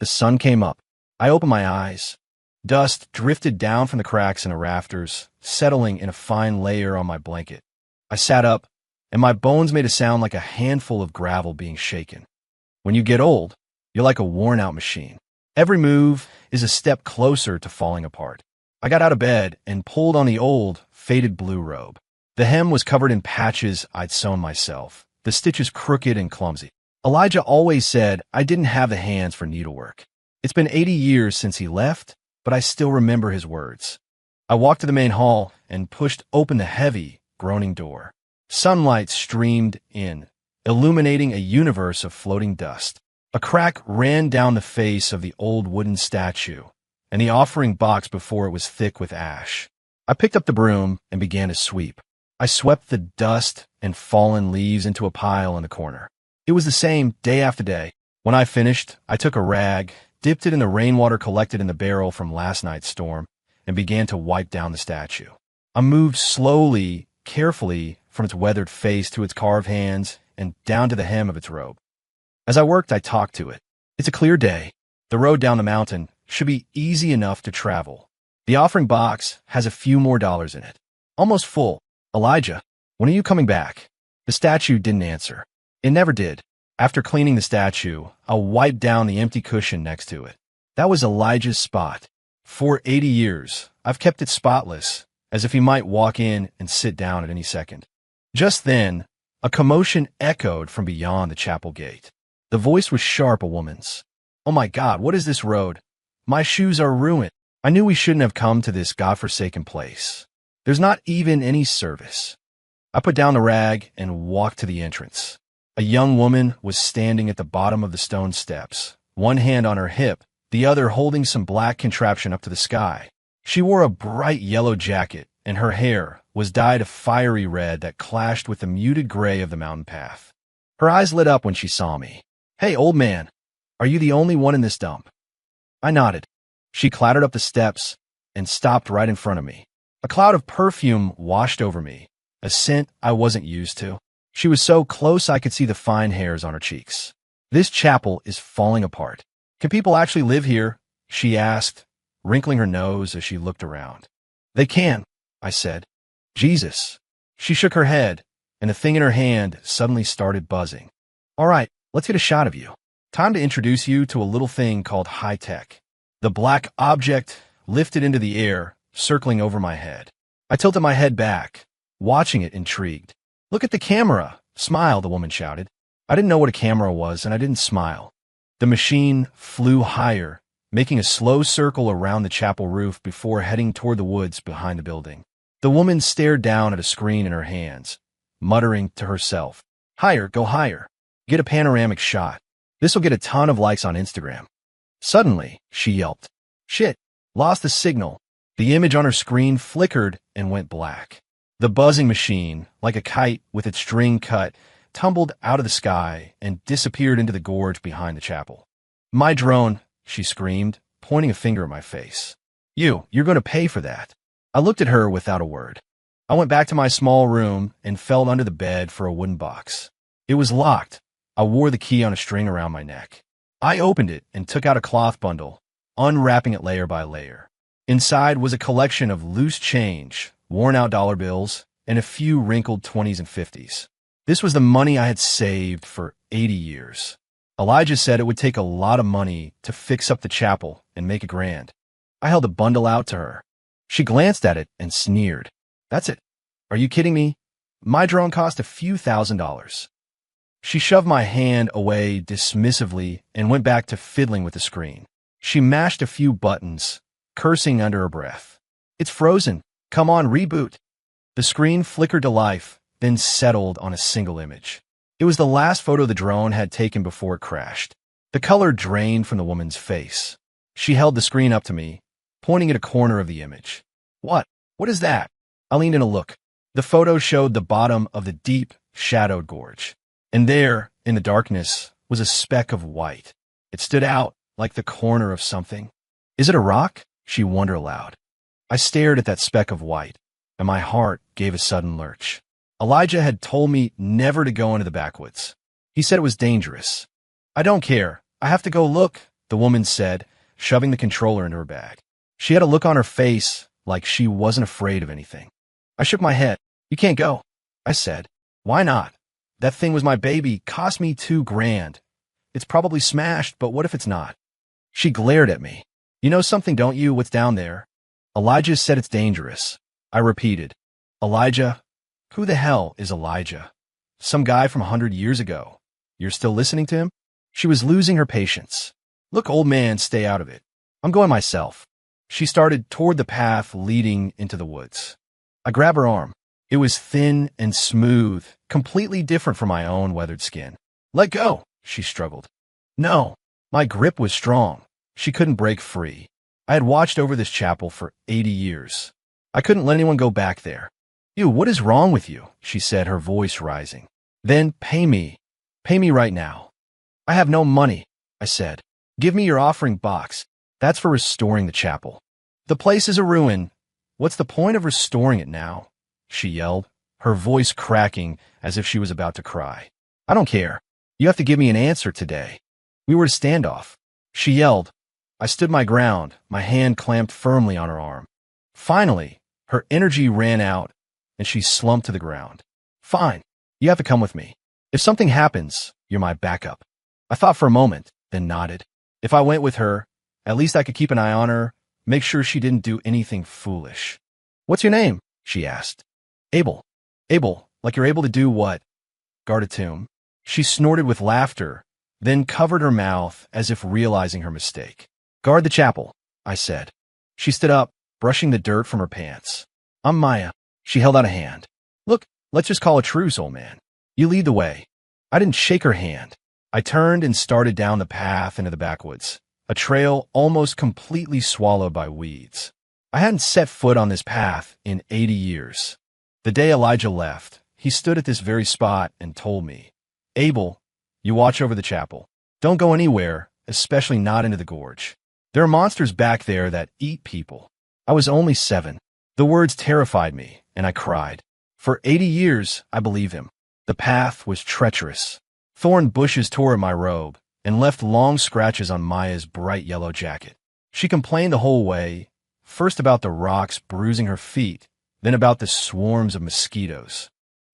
The sun came up. I opened my eyes. Dust drifted down from the cracks in the rafters, settling in a fine layer on my blanket. I sat up, and my bones made a sound like a handful of gravel being shaken. When you get old, you're like a worn-out machine. Every move is a step closer to falling apart. I got out of bed and pulled on the old, faded blue robe. The hem was covered in patches I'd sewn myself, the stitches crooked and clumsy. Elijah always said I didn't have the hands for needlework. It's been 80 years since he left, but I still remember his words. I walked to the main hall and pushed open the heavy, groaning door. Sunlight streamed in, illuminating a universe of floating dust. A crack ran down the face of the old wooden statue, and the offering box before it was thick with ash. I picked up the broom and began to sweep. I swept the dust and fallen leaves into a pile in the corner. It was the same day after day. When I finished, I took a rag, dipped it in the rainwater collected in the barrel from last night's storm, and began to wipe down the statue. I moved slowly, carefully, from its weathered face to its carved hands and down to the hem of its robe. As I worked, I talked to it. It's a clear day. The road down the mountain should be easy enough to travel. The offering box has a few more dollars in it. Almost full. Elijah, when are you coming back? The statue didn't answer. It never did. After cleaning the statue, I wiped down the empty cushion next to it. That was Elijah's spot. For 80 years, I've kept it spotless, as if he might walk in and sit down at any second. Just then, a commotion echoed from beyond the chapel gate. The voice was sharp, a woman's. "Oh my God, what is this road? My shoes are ruined. I knew we shouldn't have come to this godforsaken place. There's not even any service." I put down the rag and walked to the entrance. A young woman was standing at the bottom of the stone steps, one hand on her hip, the other holding some black contraption up to the sky. She wore a bright yellow jacket, and her hair was dyed a fiery red that clashed with the muted gray of the mountain path. Her eyes lit up when she saw me. "Hey, old man, are you the only one in this dump?" I nodded. She clattered up the steps and stopped right in front of me. A cloud of perfume washed over me, a scent I wasn't used to. She was so close I could see the fine hairs on her cheeks. "This chapel is falling apart. Can people actually live here?" she asked, wrinkling her nose as she looked around. "They can," I said. "Jesus." She shook her head, and the thing in her hand suddenly started buzzing. "All right, let's get a shot of you. Time to introduce you to a little thing called high-tech." The black object lifted into the air, circling over my head. I tilted my head back, watching it intrigued. "Look at the camera! Smile," the woman shouted. I didn't know what a camera was, and I didn't smile. The machine flew higher, making a slow circle around the chapel roof before heading toward the woods behind the building. The woman stared down at a screen in her hands, muttering to herself, "Higher, go higher. Get a panoramic shot. This'll get a ton of likes on Instagram." Suddenly, she yelped. "Shit, lost the signal." The image on her screen flickered and went black. The buzzing machine, like a kite with its string cut, tumbled out of the sky and disappeared into the gorge behind the chapel. "My drone," she screamed, pointing a finger at my face. You're going to pay for that." I looked at her without a word. I went back to my small room and felt under the bed for a wooden box. It was locked. I wore the key on a string around my neck. I opened it and took out a cloth bundle, unwrapping it layer by layer. Inside was a collection of loose change, worn-out dollar bills, and a few wrinkled 20s and 50s. This was the money I had saved for 80 years. Elijah said it would take a lot of money to fix up the chapel and make it grand. I held the bundle out to her. She glanced at it and sneered. "That's it. Are you kidding me? My drone cost a few $1,000s. She shoved my hand away dismissively and went back to fiddling with the screen. She mashed a few buttons, cursing under her breath. "It's frozen. Come on, reboot." The screen flickered to life, then settled on a single image. It was the last photo the drone had taken before it crashed. The color drained from the woman's face. She held the screen up to me, pointing at a corner of the image. What is that?" I leaned in to look. The photo showed the bottom of the deep, shadowed gorge. And there, in the darkness, was a speck of white. It stood out like the corner of something. "Is it a rock?" she wondered aloud. I stared at that speck of white, and my heart gave a sudden lurch. Elijah had told me never to go into the backwoods. He said it was dangerous. "I don't care. I have to go look," the woman said, shoving the controller into her bag. She had a look on her face like she wasn't afraid of anything. I shook my head. You can't go, I said. Why not? That thing was my baby, cost me $2,000. It's probably smashed, but what if it's not? She glared at me. You know something, don't you? What's down there? Elijah said it's dangerous. I repeated. Elijah? Who the hell is Elijah? Some guy from 100 years ago. You're still listening to him? She was losing her patience. Look, old man, stay out of it. I'm going myself. She started toward the path leading into the woods. I grabbed her arm. It was thin and smooth, completely different from my own weathered skin. Let go, she struggled. No, my grip was strong. She couldn't break free. I had watched over this chapel for 80 years. I couldn't let anyone go back there. You, what is wrong with you? She said, her voice rising. Then pay me. Pay me right now. I have no money, I said. Give me your offering box. That's for restoring the chapel. The place is a ruin. What's the point of restoring it now? She yelled, her voice cracking as if she was about to cry. I don't care. You have to give me an answer today. We were to stand off. She yelled. I stood my ground, my hand clamped firmly on her arm. Finally, her energy ran out, and she slumped to the ground. Fine. You have to come with me. If something happens, you're my backup. I thought for a moment, then nodded. If I went with her, at least I could keep an eye on her, make sure she didn't do anything foolish. What's your name? She asked. Abel. Abel, like you're able to do what? Guard a tomb. She snorted with laughter, then covered her mouth as if realizing her mistake. Guard the chapel, I said. She stood up, brushing the dirt from her pants. I'm Maya. She held out a hand. Look, let's just call a truce, old man. You lead the way. I didn't shake her hand. I turned and started down the path into the backwoods, a trail almost completely swallowed by weeds. I hadn't set foot on this path in 80 years. The day Elijah left, he stood at this very spot and told me, Abel, you watch over the chapel. Don't go anywhere, especially not into the gorge. There are monsters back there that eat people. I was only 7. The words terrified me, and I cried. For 80 years, I believed him. The path was treacherous. Thorn bushes tore at my robe and left long scratches on Maya's bright yellow jacket. She complained the whole way, first about the rocks bruising her feet, then about the swarms of mosquitoes.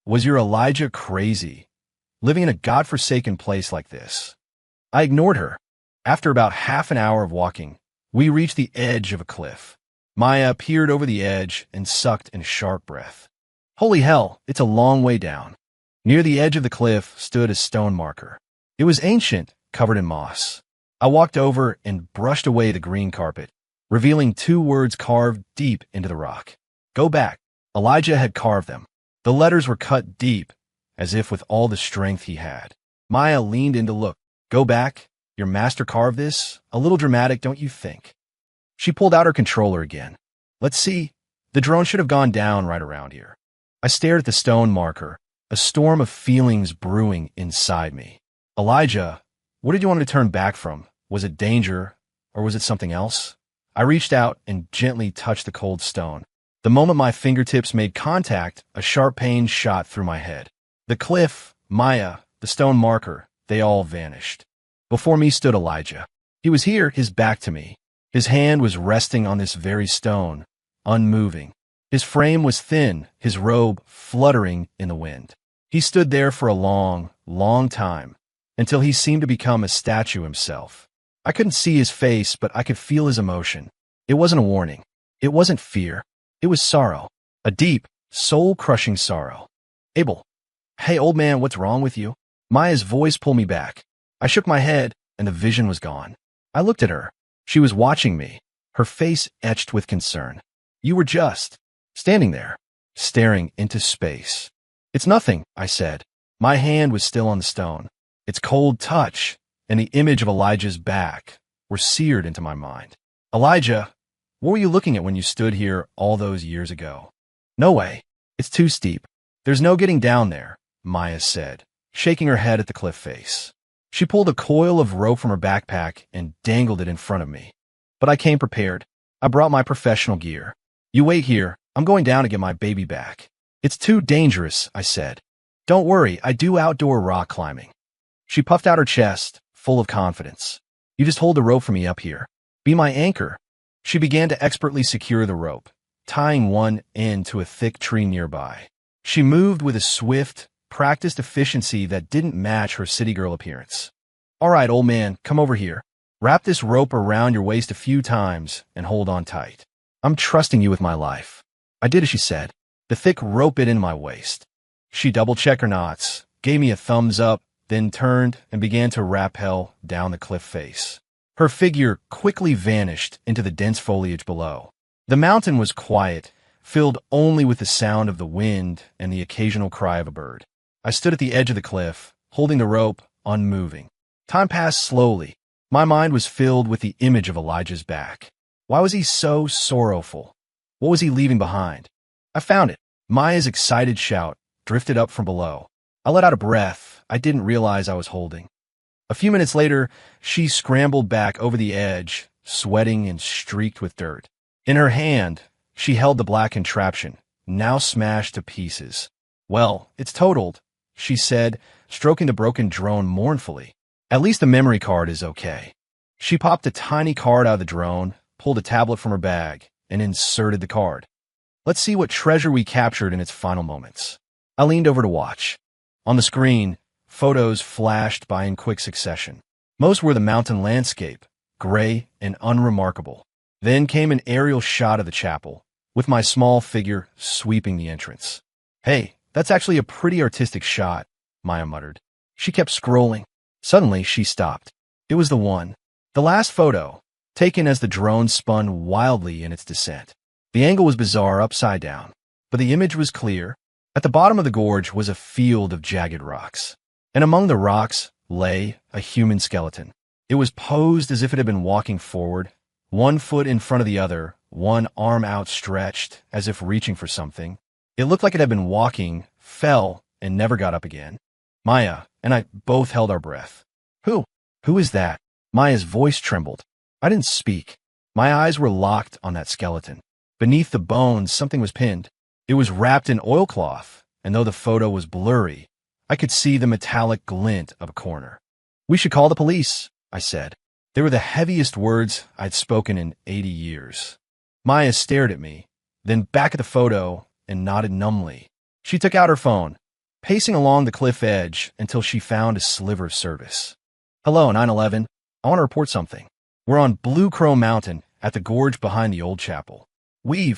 Was your Elijah crazy, living in a godforsaken place like this? I ignored her. After about half an hour of walking, we reached the edge of a cliff. Maya peered over the edge and sucked in a sharp breath. Holy hell, it's a long way down. Near the edge of the cliff stood a stone marker. It was ancient, covered in moss. I walked over and brushed away the green carpet, revealing 2 words carved deep into the rock. Go back. Elijah had carved them. The letters were cut deep, as if with all the strength he had. Maya leaned in to look. Go back? Your master carved this? A little dramatic, don't you think? She pulled out her controller again. Let's see. The drone should have gone down right around here. I stared at the stone marker, a storm of feelings brewing inside me. Elijah, what did you want me to turn back from? Was it danger, or was it something else? I reached out and gently touched the cold stone. The moment my fingertips made contact, a sharp pain shot through my head. The cliff, Maya, the stone marker, they all vanished. Before me stood Elijah. He was here, his back to me. His hand was resting on this very stone, unmoving. His frame was thin, his robe fluttering in the wind. He stood there for a long, long time, until he seemed to become a statue himself. I couldn't see his face, but I could feel his emotion. It wasn't a warning. It wasn't fear. It was sorrow. A deep, soul-crushing sorrow. Abel. Hey, old man, what's wrong with you? Maya's voice pulled me back. I shook my head, and the vision was gone. I looked at her. She was watching me, her face etched with concern. You were just standing there, staring into space. It's nothing, I said. My hand was still on the stone. Its cold touch and the image of Elijah's back were seared into my mind. Elijah, what were you looking at when you stood here all those years ago? No way. It's too steep. There's no getting down there, Maya said, shaking her head at the cliff face. She pulled a coil of rope from her backpack and dangled it in front of me. But I came prepared. I brought my professional gear. You wait here. I'm going down to get my baby back. It's too dangerous, I said. Don't worry, I do outdoor rock climbing. She puffed out her chest, full of confidence. You just hold the rope for me up here. Be my anchor." She began to expertly secure the rope, tying one end to a thick tree nearby. She moved with a swift, practiced efficiency that didn't match her city girl appearance. "All right, old man, come over here. Wrap this rope around your waist a few times and hold on tight. I'm trusting you with my life." I did as she said. The thick rope bit into my waist. She double-checked her knots, gave me a thumbs up, then turned and began to rappel down the cliff face. Her figure quickly vanished into the dense foliage below. The mountain was quiet, filled only with the sound of the wind and the occasional cry of a bird. I stood at the edge of the cliff, holding the rope, unmoving. Time passed slowly. My mind was filled with the image of Elijah's back. Why was he so sorrowful? What was he leaving behind? I found it. Maya's excited shout drifted up from below. I let out a breath I didn't realize I was holding. A few minutes later, she scrambled back over the edge, sweating and streaked with dirt. In her hand, she held the black contraption, now smashed to pieces. "Well, it's totaled," she said, stroking the broken drone mournfully. "At least the memory card is okay." She popped a tiny card out of the drone, pulled a tablet from her bag, and inserted the card. "Let's see what treasure we captured in its final moments." I leaned over to watch. On the screen, photos flashed by in quick succession. Most were the mountain landscape, gray and unremarkable. Then came an aerial shot of the chapel, with my small figure sweeping the entrance. "Hey, that's actually a pretty artistic shot," Maya muttered. She kept scrolling. Suddenly, she stopped. It was the one. The last photo, taken as the drone spun wildly in its descent. The angle was bizarre, upside down, but the image was clear. At the bottom of the gorge was a field of jagged rocks, and among the rocks lay a human skeleton. It was posed as if it had been walking forward, one foot in front of the other, one arm outstretched, as if reaching for something. It looked like it had been walking, fell, and never got up again. Maya and I both held our breath. Who is that?" Maya's voice trembled. I didn't speak. My eyes were locked on that skeleton. Beneath the bones, something was pinned. It was wrapped in oilcloth, and though the photo was blurry, I could see the metallic glint of a corner. "We should call the police," I said. They were the heaviest words I'd spoken in 80 years. Maya stared at me, then back at the photo, and nodded numbly. She took out her phone, pacing along the cliff edge until she found a sliver of service. "Hello, 911. I want to report something. We're on Blue Crow Mountain at the gorge behind the old chapel. We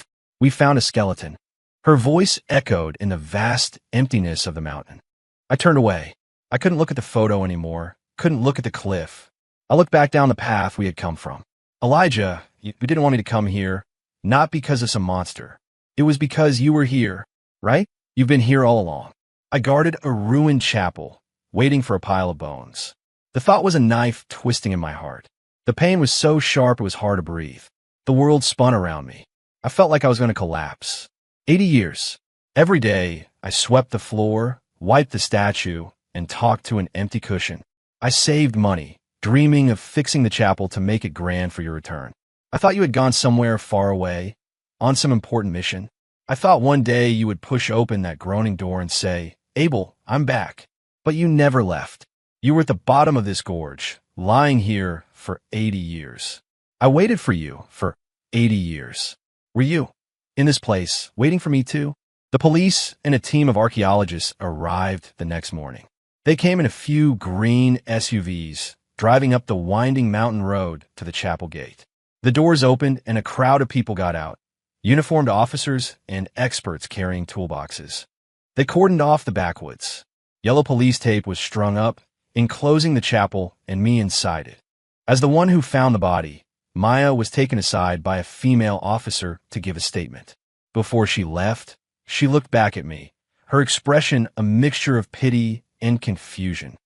found a skeleton." Her voice echoed in the vast emptiness of the mountain. I turned away. I couldn't look at the photo anymore, couldn't look at the cliff. I looked back down the path we had come from. "Elijah, you didn't want me to come here, not because of some monster. It was because you were here, right? You've been here all along." I guarded a ruined chapel, waiting for a pile of bones. The thought was a knife twisting in my heart. The pain was so sharp it was hard to breathe. The world spun around me. I felt like I was going to collapse. 80 years. Every day, I swept the floor, wiped the statue, and talked to an empty cushion. I saved money, dreaming of fixing the chapel to make it grand for your return. I thought you had gone somewhere far away, on some important mission. I thought one day you would push open that groaning door and say, "Abel, I'm back." But you never left. You were at the bottom of this gorge, lying here for 80 years. I waited for you for 80 years. Were you in this place, waiting for me too? The police and a team of archaeologists arrived the next morning. They came in a few green SUVs, driving up the winding mountain road to the chapel gate. The doors opened and a crowd of people got out, uniformed officers and experts carrying toolboxes. They cordoned off the backwoods. Yellow police tape was strung up, enclosing the chapel and me inside it. As the one who found the body, Maya was taken aside by a female officer to give a statement. Before she left, she looked back at me, her expression a mixture of pity and confusion.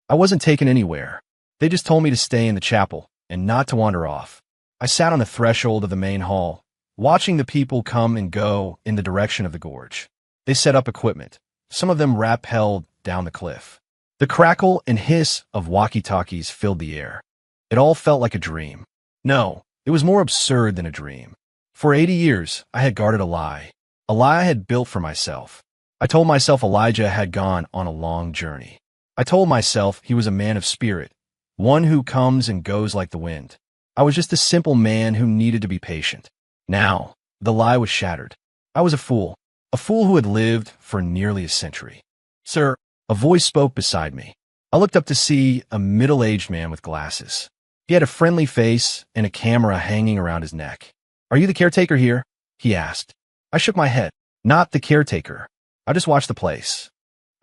I wasn't taken anywhere. They just told me to stay in the chapel and not to wander off. I sat on the threshold of the main hall, watching the people come and go in the direction of the gorge. They set up equipment. Some of them rappelled down the cliff. The crackle and hiss of walkie-talkies filled the air. It all felt like a dream. No, it was more absurd than a dream. For 80 years, I had guarded a lie I had built for myself. I told myself Elijah had gone on a long journey. I told myself he was a man of spirit, one who comes and goes like the wind. I was just a simple man who needed to be patient. Now, the lie was shattered. I was a fool who had lived for nearly a century. Sir, a voice spoke beside me. I looked up to see a middle-aged man with glasses. He had a friendly face and a camera hanging around his neck. "Are you the caretaker here?" he asked. I shook my head. "Not the caretaker. I just watch the place."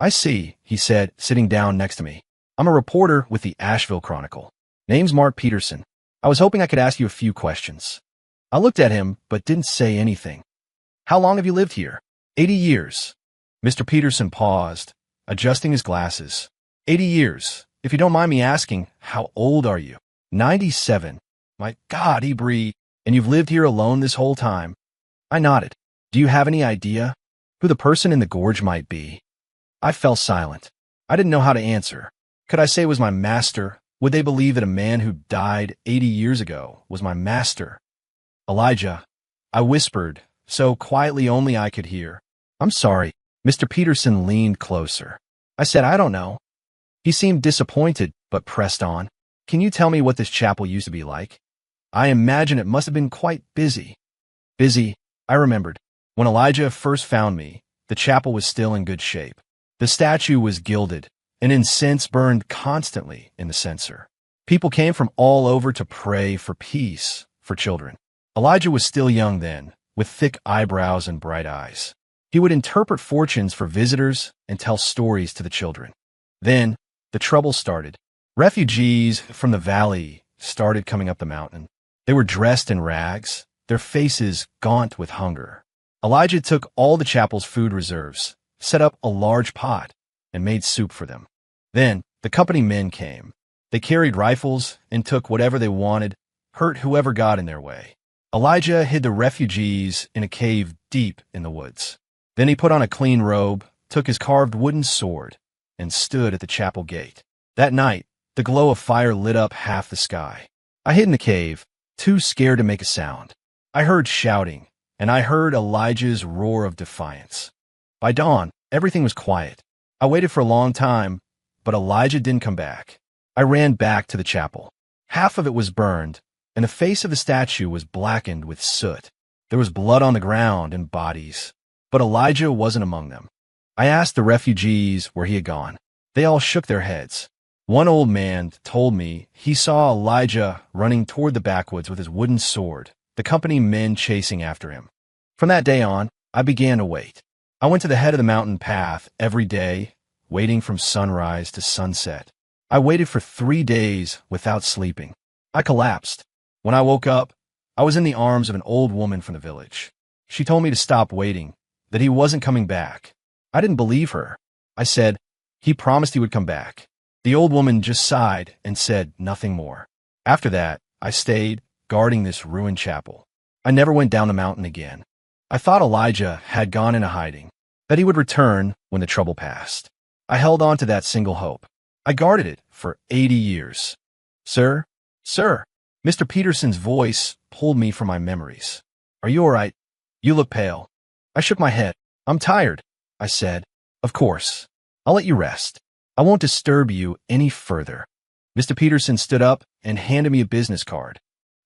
"I see," he said, sitting down next to me. "I'm a reporter with the Asheville Chronicle. Name's Mark Peterson. I was hoping I could ask you a few questions." I looked at him, but didn't say anything. "How long have you lived here?" 80 years. Mr. Peterson paused, adjusting his glasses. 80 years. If you don't mind me asking, how old are you? 97. My God, he breathed. "And you've lived here alone this whole time?" I nodded. "Do you have any idea who the person in the gorge might be?" I fell silent. I didn't know how to answer. Could I say it was my master? Would they believe that a man who died 80 years ago was my master? "Elijah," I whispered, so quietly only I could hear. "I'm sorry." Mr. Peterson leaned closer. I said, "I don't know." He seemed disappointed, but pressed on. "Can you tell me what this chapel used to be like?" I imagine it must have been quite busy. Busy, I remembered. When Elijah first found me, the chapel was still in good shape. The statue was gilded, and incense burned constantly in the censer. People came from all over to pray for peace for children. Elijah was still young then, with thick eyebrows and bright eyes. He would interpret fortunes for visitors and tell stories to the children. Then, the trouble started. Refugees from the valley started coming up the mountain. They were dressed in rags, their faces gaunt with hunger. Elijah took all the chapel's food reserves, set up a large pot, and made soup for them. Then, the company men came. They carried rifles and took whatever they wanted, hurt whoever got in their way. Elijah hid the refugees in a cave deep in the woods. Then he put on a clean robe, took his carved wooden sword, and stood at the chapel gate. That night, the glow of fire lit up half the sky. I hid in the cave, too scared to make a sound. I heard shouting, and I heard Elijah's roar of defiance. By dawn, everything was quiet. I waited for a long time, but Elijah didn't come back. I ran back to the chapel. Half of it was burned, and the face of the statue was blackened with soot. There was blood on the ground and bodies, but Elijah wasn't among them. I asked the refugees where he had gone. They all shook their heads. One old man told me he saw Elijah running toward the backwoods with his wooden sword, the company men chasing after him. From that day on, I began to wait. I went to the head of the mountain path every day, waiting from sunrise to sunset. I waited for 3 days without sleeping. I collapsed. When I woke up, I was in the arms of an old woman from the village. She told me to stop waiting, that he wasn't coming back. I didn't believe her. I said, "He promised he would come back." The old woman just sighed and said nothing more. After that, I stayed, guarding this ruined chapel. I never went down the mountain again. I thought Elijah had gone into hiding, that he would return when the trouble passed. I held on to that single hope. I guarded it for 80 years. "Sir, sir," Mr. Peterson's voice pulled me from my memories. "Are you all right? You look pale." I shook my head. "I'm tired," I said. "Of course. I'll let you rest. I won't disturb you any further." Mr. Peterson stood up and handed me a business card.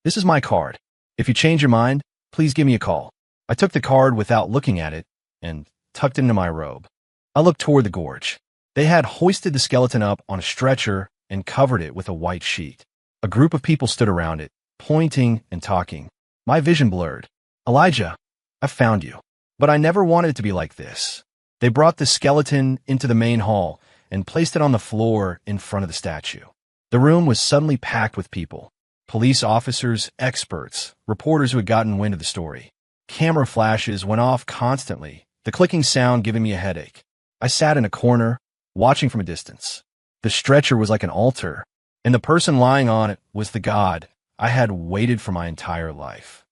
"This is my card. If you change your mind, please give me a call." I took the card without looking at it and tucked it into my robe. I looked toward the gorge. They had hoisted the skeleton up on a stretcher and covered it with a white sheet. A group of people stood around it, pointing and talking. My vision blurred. "Elijah, I found you. But I never wanted it to be like this." They brought the skeleton into the main hall and placed it on the floor in front of the statue. The room was suddenly packed with people. Police officers, experts, reporters who had gotten wind of the story. Camera flashes went off constantly, the clicking sound giving me a headache. I sat in a corner, watching from a distance. The stretcher was like an altar, and the person lying on it was the God I had waited for my entire life.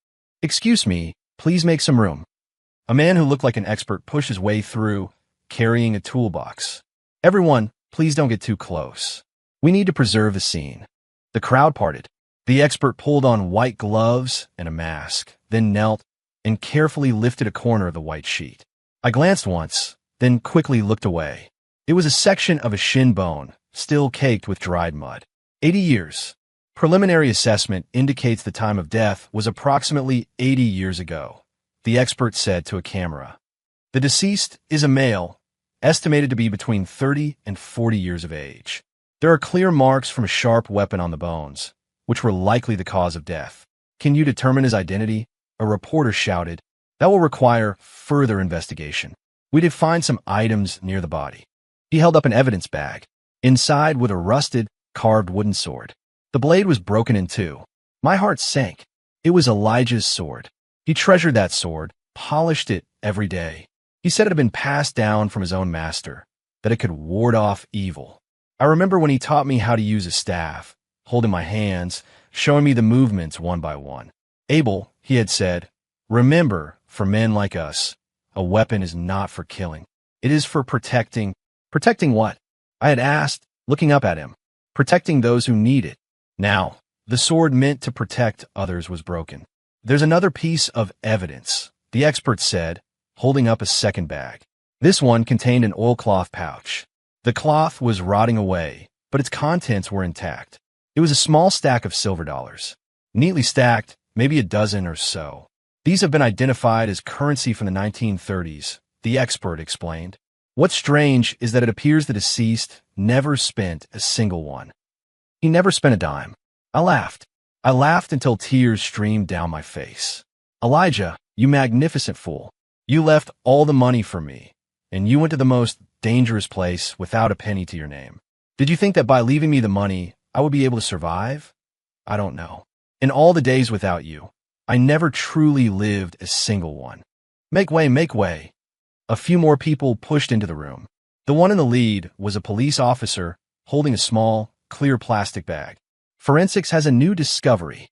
"Excuse me, please make some room." A man who looked like an expert pushed his way through, carrying a toolbox. "Everyone, please don't get too close. We need to preserve the scene." The crowd parted. The expert pulled on white gloves and a mask, then knelt and carefully lifted a corner of the white sheet. I glanced once, then quickly looked away. It was a section of a shin bone, still caked with dried mud. 80 years. Preliminary assessment indicates the time of death was approximately 80 years ago, the expert said to a camera. The deceased is a male, estimated to be between 30 and 40 years of age. There are clear marks from a sharp weapon on the bones, which were likely the cause of death. Can you determine his identity? A reporter shouted. That will require further investigation. We did find some items near the body. He held up an evidence bag. Inside was a rusted, carved wooden sword. The blade was broken in two. My heart sank. It was Elijah's sword. He treasured that sword, polished it every day. He said it had been passed down from his own master, that it could ward off evil. I remember when he taught me how to use a staff, holding my hands, showing me the movements one by one. Abel, he had said, remember, for men like us, a weapon is not for killing. It is for protecting. Protecting what? I had asked, looking up at him. Protecting those who need it. Now, the sword meant to protect others was broken. There's another piece of evidence, the expert said, holding up a second bag. This one contained an oilcloth pouch. The cloth was rotting away, but its contents were intact. It was a small stack of silver dollars. Neatly stacked, maybe a dozen or so. These have been identified as currency from the 1930s, the expert explained. What's strange is that it appears the deceased never spent a single one. He never spent a dime. I laughed. I laughed until tears streamed down my face. Elijah, you magnificent fool. You left all the money for me, and you went to the most dangerous place without a penny to your name. Did you think that by leaving me the money, I would be able to survive? I don't know. In all the days without you, I never truly lived a single one. Make way, make way. A few more people pushed into the room. The one in the lead was a police officer holding a small, clear plastic bag. Forensics has a new discovery.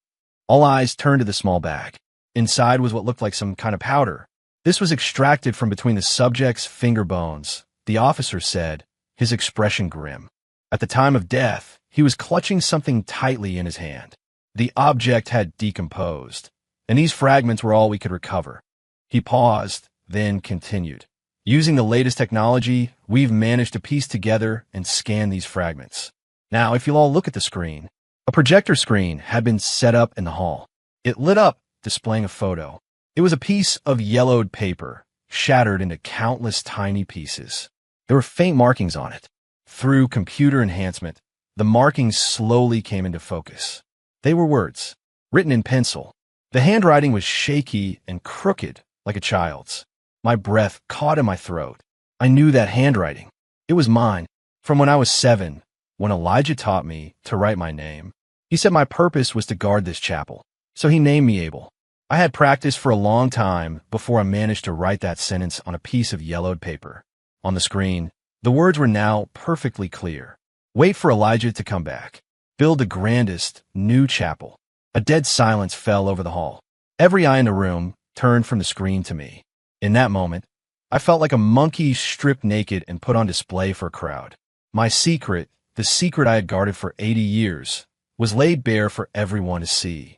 All eyes turned to the small bag. Inside was what looked like some kind of powder. This was extracted from between the subject's finger bones, the officer said, his expression grim. At the time of death, he was clutching something tightly in his hand. The object had decomposed, and these fragments were all we could recover. He paused, then continued. Using the latest technology, we've managed to piece together and scan these fragments. Now, if you'll all look at the screen, a projector screen had been set up in the hall. It lit up, displaying a photo. It was a piece of yellowed paper, shattered into countless tiny pieces. There were faint markings on it. Through computer enhancement, the markings slowly came into focus. They were words, written in pencil. The handwriting was shaky and crooked, like a child's. My breath caught in my throat. I knew that handwriting. It was mine, from when I was 7, when Elijah taught me to write my name. He said my purpose was to guard this chapel, so he named me Abel. I had practiced for a long time before I managed to write that sentence on a piece of yellowed paper. On the screen, the words were now perfectly clear. Wait for Elijah to come back. Build the grandest, new chapel. A dead silence fell over the hall. Every eye in the room turned from the screen to me. In that moment, I felt like a monkey stripped naked and put on display for a crowd. My secret, the secret I had guarded for 80 years, was laid bare for everyone to see.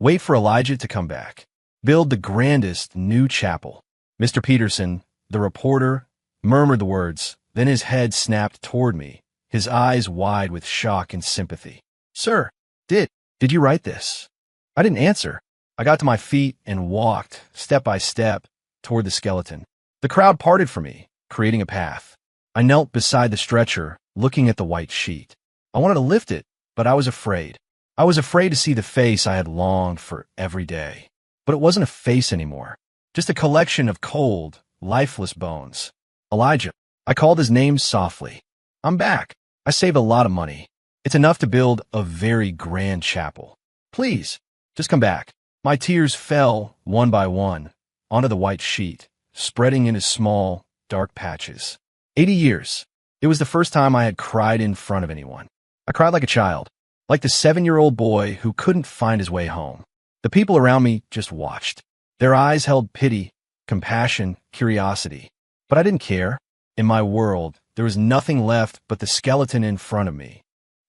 Wait for Elijah to come back. Build the grandest new chapel. Mr. Peterson, the reporter, murmured the words, then his head snapped toward me, his eyes wide with shock and sympathy. Sir, did you write this? I didn't answer. I got to my feet and walked, step by step, toward the skeleton. The crowd parted for me, creating a path. I knelt beside the stretcher, looking at the white sheet. I wanted to lift it, but I was afraid. I was afraid to see the face I had longed for every day. But it wasn't a face anymore, just a collection of cold, lifeless bones. Elijah. I called his name softly. I'm back. I saved a lot of money. It's enough to build a very grand chapel. Please, just come back. My tears fell, one by one, onto the white sheet, spreading into small, dark patches. 80 years. It was the first time I had cried in front of anyone. I cried like a child, like the 7-year-old boy who couldn't find his way home. The people around me just watched. Their eyes held pity, compassion, curiosity. But I didn't care. In my world, there was nothing left but the skeleton in front of me.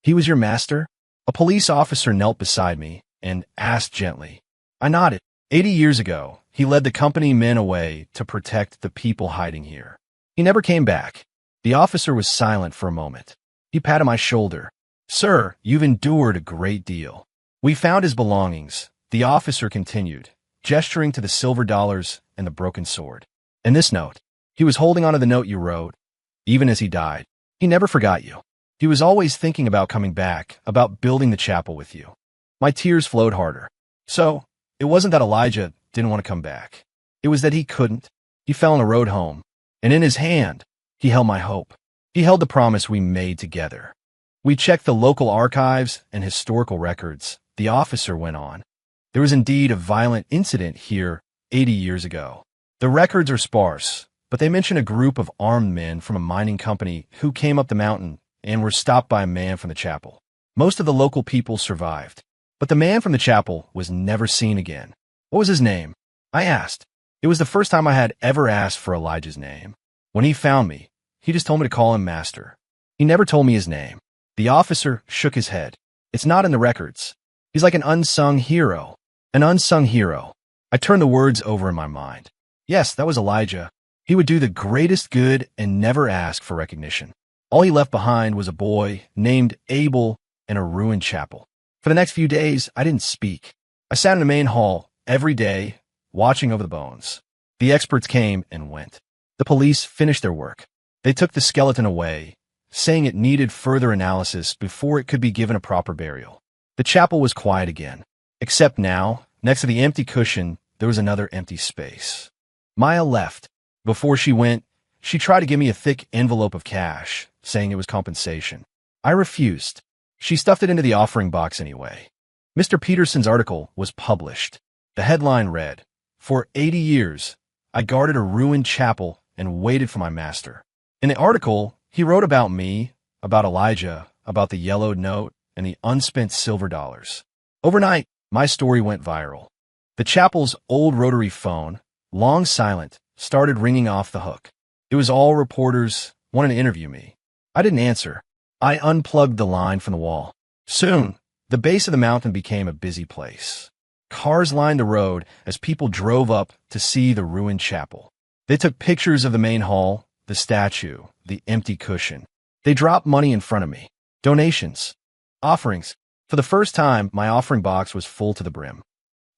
He was your master? A police officer knelt beside me and asked gently. I nodded. 80 years ago, he led the company men away to protect the people hiding here. He never came back. The officer was silent for a moment. He patted my shoulder. Sir, you've endured a great deal. We found his belongings, the officer continued, gesturing to the silver dollars and the broken sword. And this note. He was holding onto the note you wrote. Even as he died, he never forgot you. He was always thinking about coming back, about building the chapel with you. My tears flowed harder. So, it wasn't that Elijah didn't want to come back. It was that he couldn't. He fell on the road home, and in his hand, he held my hope. He held the promise we made together. We checked the local archives and historical records. The officer went on. There was indeed a violent incident here 80 years ago. The records are sparse, but they mention a group of armed men from a mining company who came up the mountain and were stopped by a man from the chapel. Most of the local people survived, but the man from the chapel was never seen again. What was his name? I asked. It was the first time I had ever asked for Elijah's name. When he found me, he just told me to call him Master. He never told me his name. The officer shook his head. It's not in the records. He's like an unsung hero. An unsung hero. I turned the words over in my mind. Yes, that was Elijah. He would do the greatest good and never ask for recognition. All he left behind was a boy named Abel and a ruined chapel. For the next few days, I didn't speak. I sat in the main hall every day, watching over the bones. The experts came and went. The police finished their work. They took the skeleton away, saying it needed further analysis before it could be given a proper burial. The chapel was quiet again, except now, next to the empty cushion, there was another empty space. Maya left. Before she went, she tried to give me a thick envelope of cash, saying it was compensation. I refused. She stuffed it into the offering box anyway. Mr. Peterson's article was published. The headline read, "For 80 years, I guarded a ruined chapel and waited for my master." In the article, he wrote about me, about Elijah, about the yellowed note, and the unspent silver dollars. Overnight, my story went viral. The chapel's old rotary phone, long silent, started ringing off the hook. It was all reporters wanting to interview me. I didn't answer. I unplugged the line from the wall. Soon, the base of the mountain became a busy place. Cars lined the road as people drove up to see the ruined chapel. They took pictures of the main hall, the statue, the empty cushion. They dropped money in front of me. Donations. Offerings. For the first time, my offering box was full to the brim.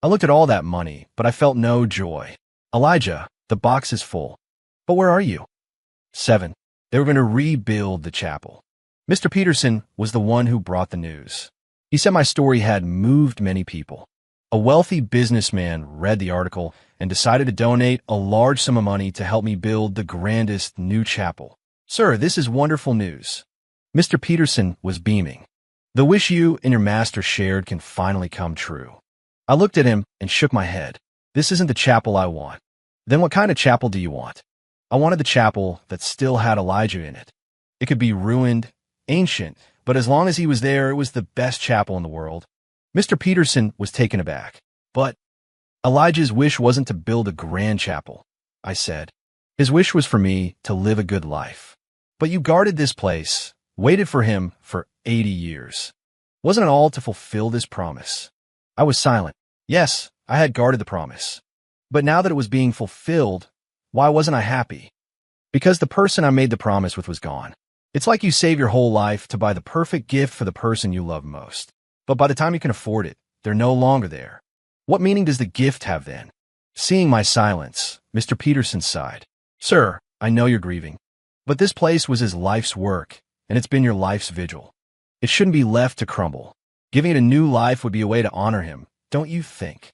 I looked at all that money, but I felt no joy. Elijah, the box is full. But where are you? 7. They were going to rebuild the chapel. Mr. Peterson was the one who brought the news. He said my story had moved many people. A wealthy businessman read the article and decided to donate a large sum of money to help me build the grandest new chapel. Sir, this is wonderful news. Mr. Peterson was beaming. The wish you and your master shared can finally come true. I looked at him and shook my head. This isn't the chapel I want. Then what kind of chapel do you want? I wanted the chapel that still had Elijah in it. It could be ruined, ancient, but as long as he was there, it was the best chapel in the world. Mr. Peterson was taken aback. But Elijah's wish wasn't to build a grand chapel, I said. His wish was for me to live a good life. But you guarded this place, waited for him for 80 years. Wasn't it all to fulfill this promise? I was silent. Yes, I had guarded the promise. But now that it was being fulfilled, why wasn't I happy? Because the person I made the promise with was gone. It's like you save your whole life to buy the perfect gift for the person you love most. But by the time you can afford it, they're no longer there. What meaning does the gift have then? Seeing my silence, Mr. Peterson sighed. Sir, I know you're grieving. But this place was his life's work, and it's been your life's vigil. It shouldn't be left to crumble. Giving it a new life would be a way to honor him, don't you think?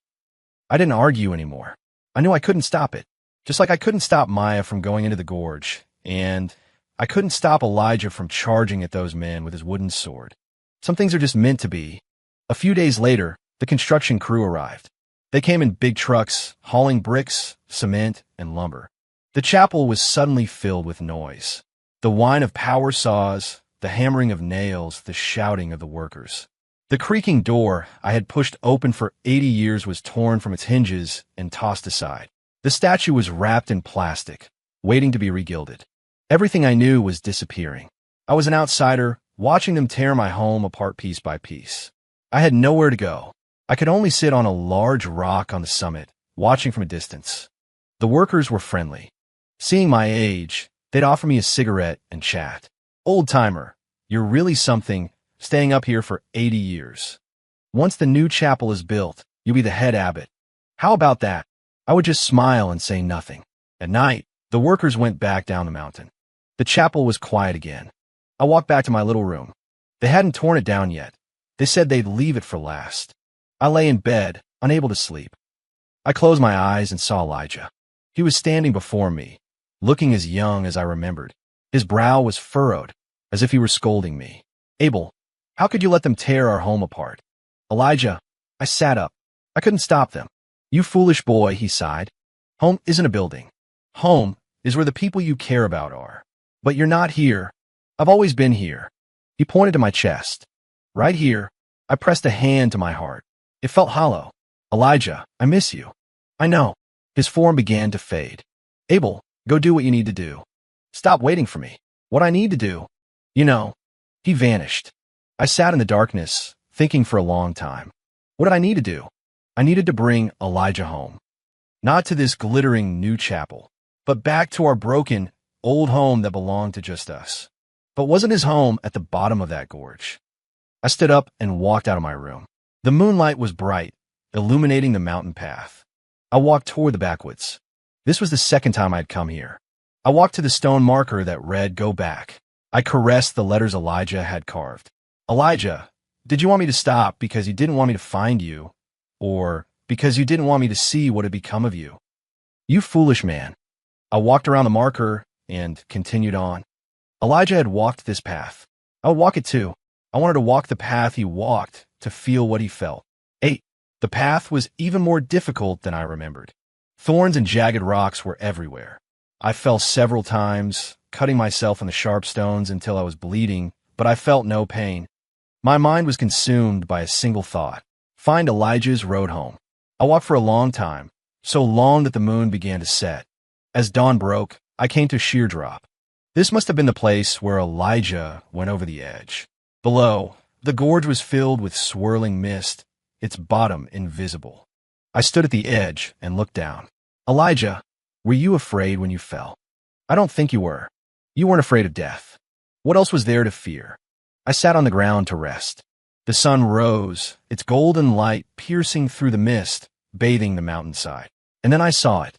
I didn't argue anymore. I knew I couldn't stop it. Just like I couldn't stop Maya from going into the gorge, and I couldn't stop Elijah from charging at those men with his wooden sword. Some things are just meant to be. A few days later, the construction crew arrived. They came in big trucks, hauling bricks, cement, and lumber. The chapel was suddenly filled with noise. The whine of power saws, the hammering of nails, the shouting of the workers. The creaking door I had pushed open for 80 years was torn from its hinges and tossed aside. The statue was wrapped in plastic, waiting to be regilded. Everything I knew was disappearing. I was an outsider, watching them tear my home apart piece by piece. I had nowhere to go. I could only sit on a large rock on the summit, watching from a distance. The workers were friendly. Seeing my age, they'd offer me a cigarette and chat. Old timer, you're really something, staying up here for 80 years. Once the new chapel is built, you'll be the head abbot. How about that? I would just smile and say nothing. At night, the workers went back down the mountain. The chapel was quiet again. I walked back to my little room. They hadn't torn it down yet. They said they'd leave it for last. I lay in bed, unable to sleep. I closed my eyes and saw Elijah. He was standing before me, looking as young as I remembered. His brow was furrowed, as if he were scolding me. Abel, how could you let them tear our home apart? Elijah, I sat up. I couldn't stop them. You foolish boy, he sighed. Home isn't a building. Home is where the people you care about are. But you're not here. I've always been here. He pointed to my chest. Right here, I pressed a hand to my heart. It felt hollow. Elijah, I miss you. I know. His form began to fade. Abel, go do what you need to do. Stop waiting for me. What I need to do. You know. He vanished. I sat in the darkness, thinking for a long time. What did I need to do? I needed to bring Elijah home. Not to this glittering new chapel, but back to our broken, old home that belonged to just us. But wasn't his home at the bottom of that gorge? I stood up and walked out of my room. The moonlight was bright, illuminating the mountain path. I walked toward the backwoods. This was the second time I'd come here. I walked to the stone marker that read, "Go back." I caressed the letters Elijah had carved. Elijah, did you want me to stop because you didn't want me to find you, or because you didn't want me to see what had become of you? You foolish man. I walked around the marker and continued on. Elijah had walked this path. I would walk it too. I wanted to walk the path he walked to feel what he felt. 8. The path was even more difficult than I remembered. Thorns and jagged rocks were everywhere. I fell several times, cutting myself on the sharp stones until I was bleeding, but I felt no pain. My mind was consumed by a single thought: find Elijah's road home. I walked for a long time, so long that the moon began to set. As dawn broke, I came to Sheardrop. This must have been the place where Elijah went over the edge. Below, the gorge was filled with swirling mist, its bottom invisible. I stood at the edge and looked down. Elijah, were you afraid when you fell? I don't think you were. You weren't afraid of death. What else was there to fear? I sat on the ground to rest. The sun rose, its golden light piercing through the mist, bathing the mountainside. And then I saw it.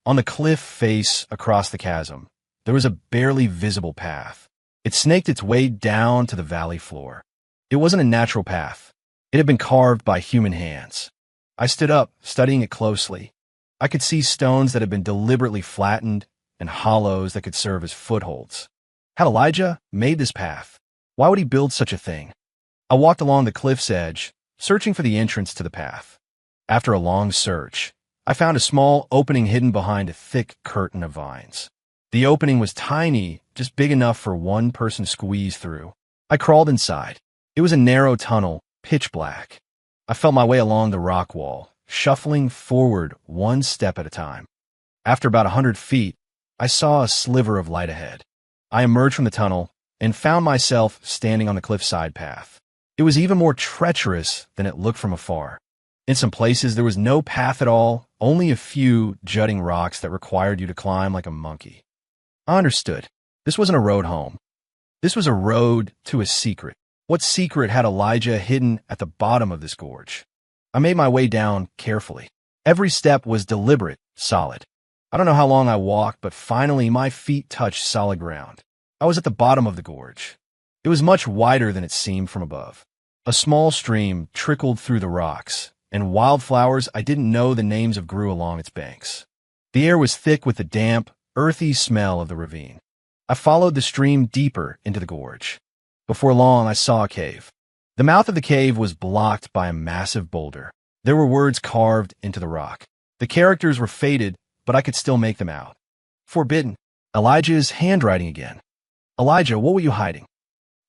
On the cliff face across the chasm, there was a barely visible path. It snaked its way down to the valley floor. It wasn't a natural path. It had been carved by human hands. I stood up, studying it closely. I could see stones that had been deliberately flattened and hollows that could serve as footholds. Had Elijah made this path? Why would he build such a thing? I walked along the cliff's edge, searching for the entrance to the path. After a long search, I found a small opening hidden behind a thick curtain of vines. The opening was tiny, just big enough for one person to squeeze through. I crawled inside. It was a narrow tunnel, pitch black. I felt my way along the rock wall, shuffling forward one step at a time. After about 100 feet, I saw a sliver of light ahead. I emerged from the tunnel and found myself standing on the cliffside path. It was even more treacherous than it looked from afar. In some places, there was no path at all, only a few jutting rocks that required you to climb like a monkey. I understood. This wasn't a road home. This was a road to a secret. What secret had Elijah hidden at the bottom of this gorge? I made my way down carefully. Every step was deliberate, solid. I don't know how long I walked, but finally my feet touched solid ground. I was at the bottom of the gorge. It was much wider than it seemed from above. A small stream trickled through the rocks, and wildflowers I didn't know the names of grew along its banks. The air was thick with the damp, earthy smell of the ravine. I followed the stream deeper into the gorge. Before long, I saw a cave. The mouth of the cave was blocked by a massive boulder. There were words carved into the rock. The characters were faded, but I could still make them out. Forbidden. Elijah's handwriting again. Elijah, what were you hiding?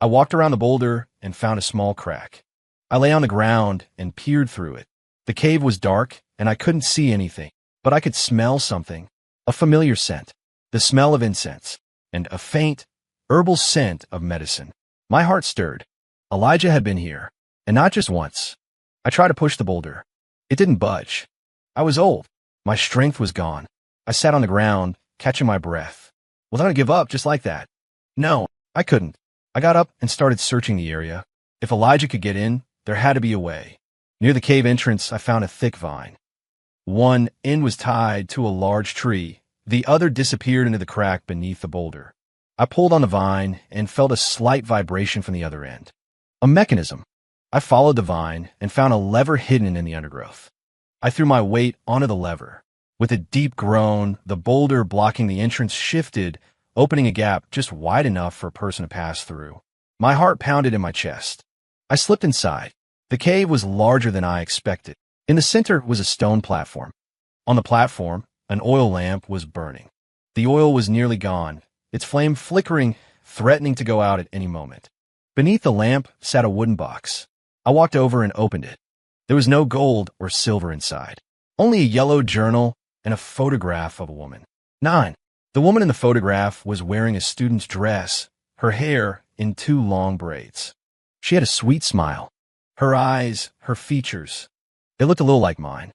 I walked around the boulder and found a small crack. I lay on the ground and peered through it. The cave was dark, and I couldn't see anything, but I could smell something. A familiar scent. The smell of incense. And a faint, herbal scent of medicine. My heart stirred. Elijah had been here, and not just once. I tried to push the boulder. It didn't budge. I was old. My strength was gone. I sat on the ground, catching my breath. Was I going to give up just like that? No, I couldn't. I got up and started searching the area. If Elijah could get in, there had to be a way. Near the cave entrance, I found a thick vine. One end was tied to a large tree. The other disappeared into the crack beneath the boulder. I pulled on the vine and felt a slight vibration from the other end. A mechanism. I followed the vine and found a lever hidden in the undergrowth. I threw my weight onto the lever. With a deep groan, the boulder blocking the entrance shifted, opening a gap just wide enough for a person to pass through. My heart pounded in my chest. I slipped inside. The cave was larger than I expected. In the center was a stone platform. On the platform, an oil lamp was burning. The oil was nearly gone, its flame flickering, threatening to go out at any moment. Beneath the lamp sat a wooden box. I walked over and opened it. There was no gold or silver inside, only a yellow journal and a photograph of a woman. 9. The woman in the photograph was wearing a student's dress, her hair in 2 long braids. She had a sweet smile. Her eyes, her features, they looked a little like mine.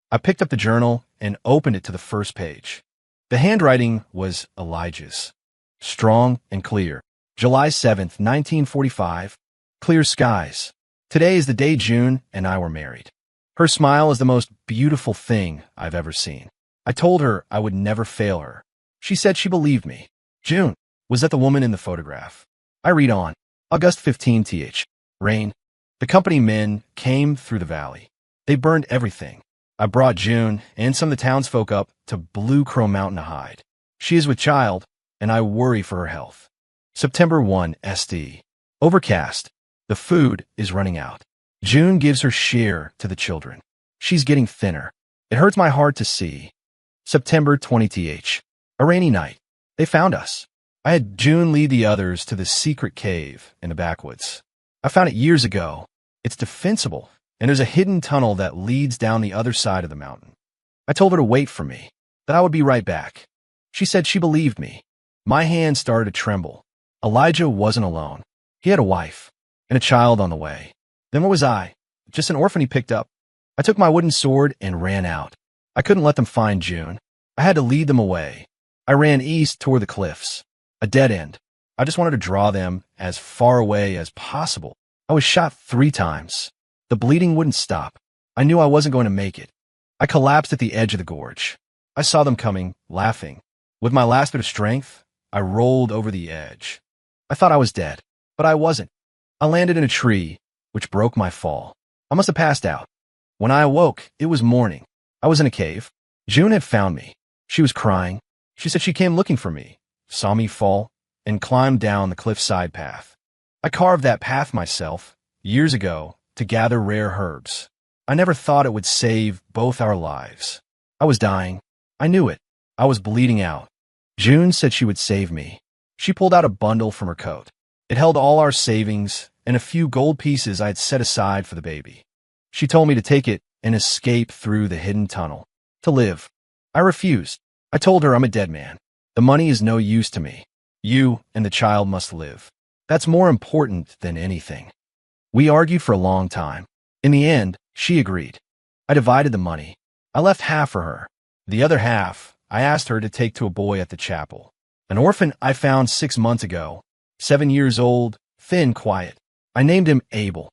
I picked up the journal and opened it to the first page. The handwriting was Elijah's. Strong and clear. July 7th, 1945. Clear skies. Today is the day June and I were married. Her smile is the most beautiful thing I've ever seen. I told her I would never fail her. She said she believed me. June. Was that the woman in the photograph? I read on. August 15th. Rain. The company men came through the valley. They burned everything. I brought June and some of the townsfolk up to Blue Crow Mountain to hide. She is with child, and I worry for her health. September 1 SD. Overcast. The food is running out. June gives her share to the children. She's getting thinner. It hurts my heart to see. September 20th. A rainy night. They found us. I had June lead the others to the secret cave in the backwoods. I found it years ago. It's defensible, and there's a hidden tunnel that leads down the other side of the mountain. I told her to wait for me, that I would be right back. She said she believed me. My hand started to tremble. Elijah wasn't alone. He had a wife and a child on the way. Then what was I? Just an orphan he picked up. I took my wooden sword and ran out. I couldn't let them find June. I had to lead them away. I ran east toward the cliffs. A dead end. I just wanted to draw them as far away as possible. I was shot 3 times. The bleeding wouldn't stop. I knew I wasn't going to make it. I collapsed at the edge of the gorge. I saw them coming, laughing. With my last bit of strength, I rolled over the edge. I thought I was dead, but I wasn't. I landed in a tree, which broke my fall. I must have passed out. When I awoke, it was morning. I was in a cave. June had found me. She was crying. She said she came looking for me, saw me fall, and climbed down the cliffside path. I carved that path myself, years ago, to gather rare herbs. I never thought it would save both our lives. I was dying. I knew it. I was bleeding out. June said she would save me. She pulled out a bundle from her coat. It held all our savings and a few gold pieces I had set aside for the baby. She told me to take it and escape through the hidden tunnel. To live. I refused. I told her I'm a dead man. The money is no use to me. You and the child must live. That's more important than anything. We argued for a long time. In the end, she agreed. I divided the money. I left half for her. The other half, I asked her to take to a boy at the chapel. An orphan I found 6 months ago. 7 years old, thin, quiet. I named him Abel.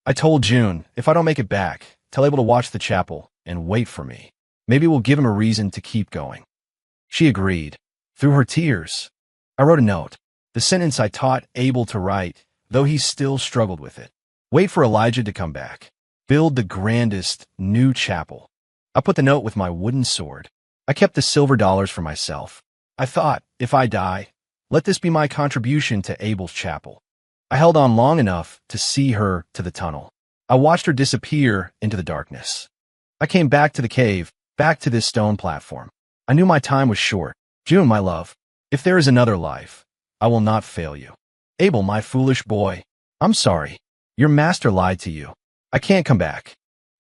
I told June, if I don't make it back, tell Abel to watch the chapel and wait for me. Maybe we'll give him a reason to keep going. She agreed. Through her tears, I wrote a note. The sentence I taught Abel to write, though he still struggled with it. Wait for Elijah to come back. Build the grandest new chapel. I put the note with my wooden sword. I kept the silver dollars for myself. I thought, if I die, let this be my contribution to Abel's chapel. I held on long enough to see her to the tunnel. I watched her disappear into the darkness. I came back to the cave, back to this stone platform. I knew my time was short. June, my love, if there is another life, I will not fail you. Abel, my foolish boy, I'm sorry. Your master lied to you. I can't come back.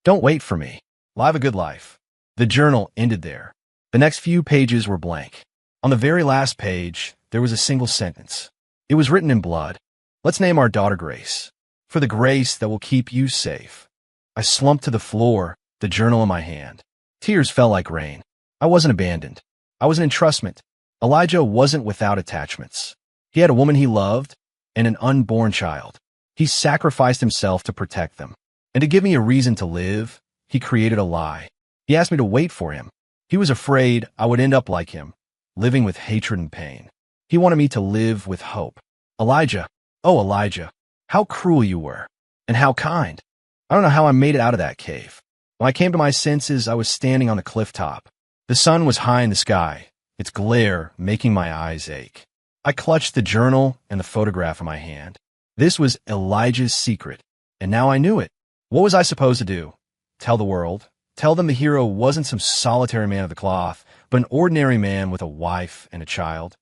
Don't wait for me. Live a good life. The journal ended there. The next few pages were blank. On the very last page, there was a single sentence. It was written in blood. Let's name our daughter Grace. For the grace that will keep you safe. I slumped to the floor, the journal in my hand. Tears fell like rain. I wasn't abandoned. I was an entrustment. Elijah wasn't without attachments. He had a woman he loved and an unborn child. He sacrificed himself to protect them. And to give me a reason to live, he created a lie. He asked me to wait for him. He was afraid I would end up like him, living with hatred and pain. He wanted me to live with hope. Elijah, oh Elijah, how cruel you were, and how kind. I don't know how I made it out of that cave. When I came to my senses, I was standing on the cliff top. The sun was high in the sky, its glare making my eyes ache. I clutched the journal and the photograph in my hand. This was Elijah's secret, and now I knew it. What was I supposed to do? Tell the world? Tell them the hero wasn't some solitary man of the cloth, but an ordinary man with a wife and a child?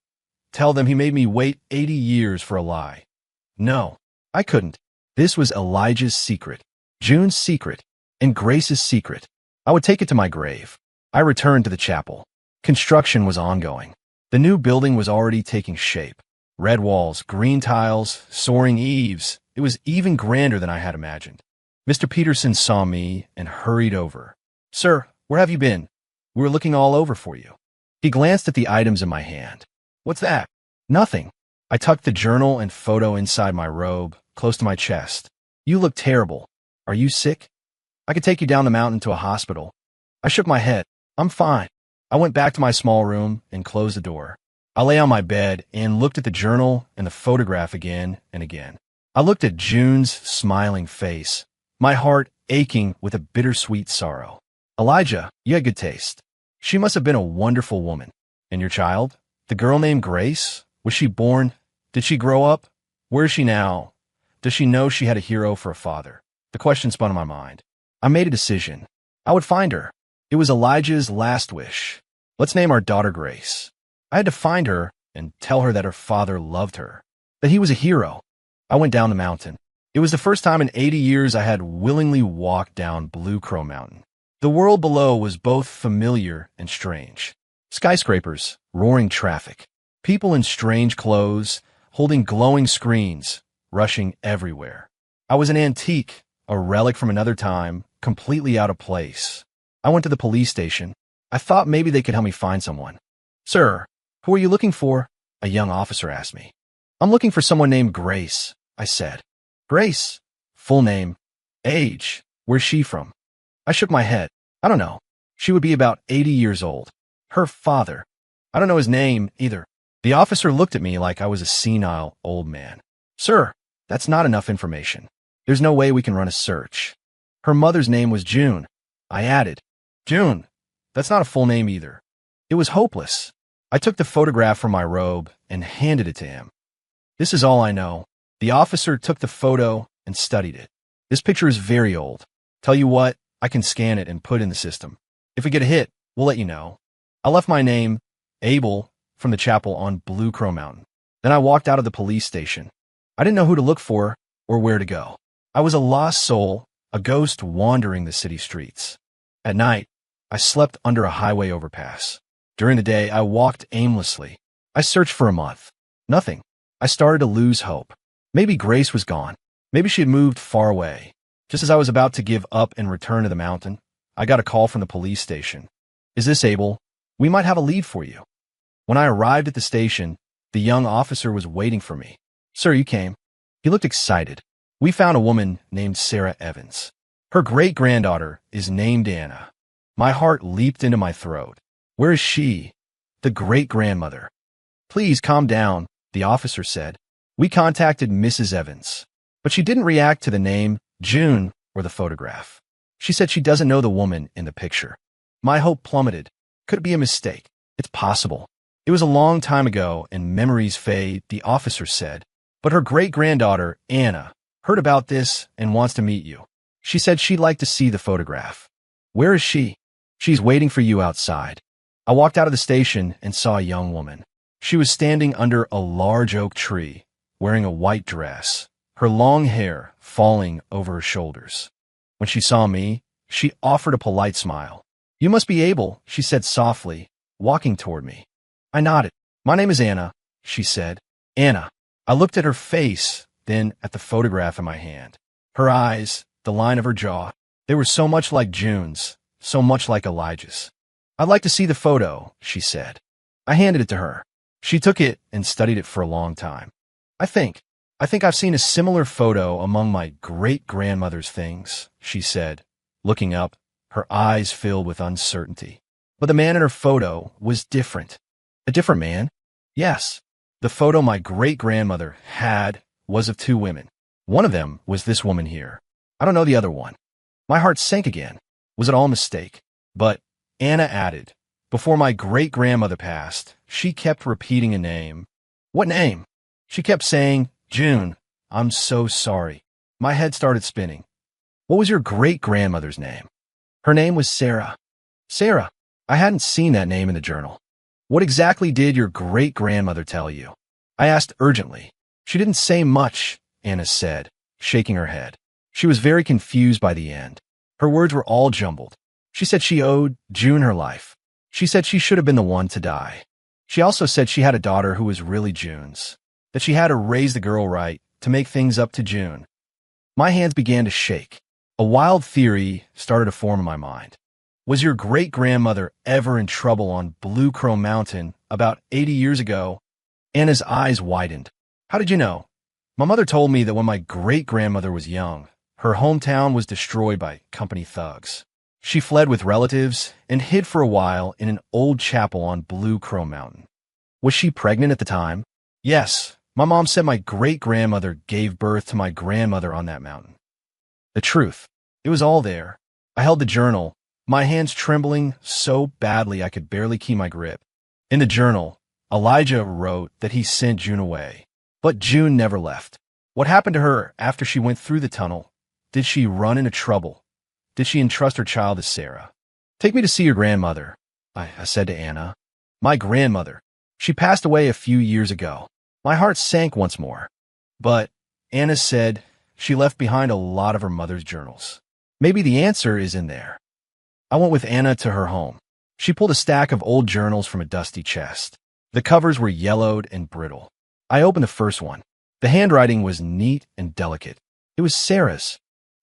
Tell them he made me wait 80 years for a lie? No, I couldn't. This was Elijah's secret, June's secret, and Grace's secret. I would take it to my grave. I returned to the chapel. Construction was ongoing. The new building was already taking shape. Red walls, green tiles, soaring eaves. It was even grander than I had imagined. Mr. Peterson saw me and hurried over. "Sir, where have you been? We were looking all over for you." He glanced at the items in my hand. "What's that?" "Nothing." I tucked the journal and photo inside my robe, close to my chest. "You look terrible. Are you sick? I could take you down the mountain to a hospital." I shook my head. "I'm fine." I went back to my small room and closed the door. I lay on my bed and looked at the journal and the photograph again and again. I looked at June's smiling face, my heart aching with a bittersweet sorrow. "Elijah, you had good taste. She must have been a wonderful woman. And your child? The girl named Grace? Was she born? Did she grow up? Where is she now? Does she know she had a hero for a father?" The question spun in my mind. I made a decision. I would find her. It was Elijah's last wish. Let's name our daughter Grace. I had to find her and tell her that her father loved her, that he was a hero. I went down the mountain. It was the first time in 80 years I had willingly walked down Blue Crow Mountain. The world below was both familiar and strange. Skyscrapers, roaring traffic, people in strange clothes, holding glowing screens, rushing everywhere. I was an antique, a relic from another time, completely out of place. I went to the police station. I thought maybe they could help me find someone. "Sir, who are you looking for?" a young officer asked me. "I'm looking for someone named Grace," I said. "Grace? Full name? Age? Where's she from?" I shook my head. "I don't know. She would be about 80 years old. Her father. I don't know his name either." The officer looked at me like I was a senile old man. "Sir, that's not enough information. There's no way we can run a search. Her mother's name was June." I added, "June, that's not a full name either." It was hopeless. I took the photograph from my robe and handed it to him. "This is all I know." The officer took the photo and studied it. "This picture is very old. Tell you what, I can scan it and put it in the system. If we get a hit, we'll let you know." I left my name, Abel, from the chapel on Blue Crow Mountain. Then I walked out of the police station. I didn't know who to look for or where to go. I was a lost soul, a ghost wandering the city streets. At night, I slept under a highway overpass. During the day, I walked aimlessly. I searched for a month. Nothing. I started to lose hope. Maybe Grace was gone. Maybe she had moved far away. Just as I was about to give up and return to the mountain, I got a call from the police station. "Is this Abel? We might have a lead for you." When I arrived at the station, the young officer was waiting for me. "Sir, you came." He looked excited. "We found a woman named Sarah Evans. Her great-granddaughter is named Anna." My heart leaped into my throat. "Where is she?" "The great-grandmother." "Please calm down," the officer said. "We contacted Mrs. Evans, but she didn't react to the name, June, or the photograph. She said she doesn't know the woman in the picture." My hope plummeted. Could it be a mistake? It's possible. It was a long time ago, and memories fade, the officer said. But her great-granddaughter, Anna, heard about this and wants to meet you. She said she'd like to see the photograph. "Where is she?" "She's waiting for you outside." I walked out of the station and saw a young woman. She was standing under a large oak tree, wearing a white dress, her long hair falling over her shoulders. When she saw me, she offered a polite smile. "You must be Abel," she said softly, walking toward me. I nodded. "My name is Anna," she said. "Anna." I looked at her face, then at the photograph in my hand. Her eyes, the line of her jaw, they were so much like June's, so much like Elijah's. "I'd like to see the photo," she said. I handed it to her. She took it and studied it for a long time. "I think," I think I've seen a similar photo among my great-grandmother's things, she said, looking up, her eyes filled with uncertainty. But the man in her photo was different. A different man? Yes. The photo my great-grandmother had was of two women. One of them was this woman here. I don't know the other one. My heart sank again. Was it all a mistake? But Anna added, before my great-grandmother passed, she kept repeating a name. What name? She kept saying, June. I'm so sorry. My head started spinning. What was your great-grandmother's name? Her name was Sarah. Sarah. I hadn't seen that name in the journal. What exactly did your great-grandmother tell you? I asked urgently. She didn't say much, Anna said, shaking her head. She was very confused by the end. Her words were all jumbled. She said she owed June her life. She said she should have been the one to die. She also said she had a daughter who was really June's, that she had to raise the girl right to make things up to June. My hands began to shake. A wild theory started to form in my mind. Was your great-grandmother ever in trouble on Blue Crow Mountain about 80 years ago? Anna's eyes widened. How did you know? My mother told me that when my great-grandmother was young, her hometown was destroyed by company thugs. She fled with relatives and hid for a while in an old chapel on Blue Crow Mountain. Was she pregnant at the time? Yes. My mom said my great-grandmother gave birth to my grandmother on that mountain. The truth. It was all there. I held the journal, my hands trembling so badly I could barely keep my grip. In the journal, Elijah wrote that he sent June away. But June never left. What happened to her after she went through the tunnel? Did she run into trouble? Did she entrust her child to Sarah? Take me to see your grandmother, I said to Anna. My grandmother. She passed away a few years ago. My heart sank once more. But Anna said she left behind a lot of her mother's journals. Maybe the answer is in there. I went with Anna to her home. She pulled a stack of old journals from a dusty chest. The covers were yellowed and brittle. I opened the first one. The handwriting was neat and delicate. It was Sarah's.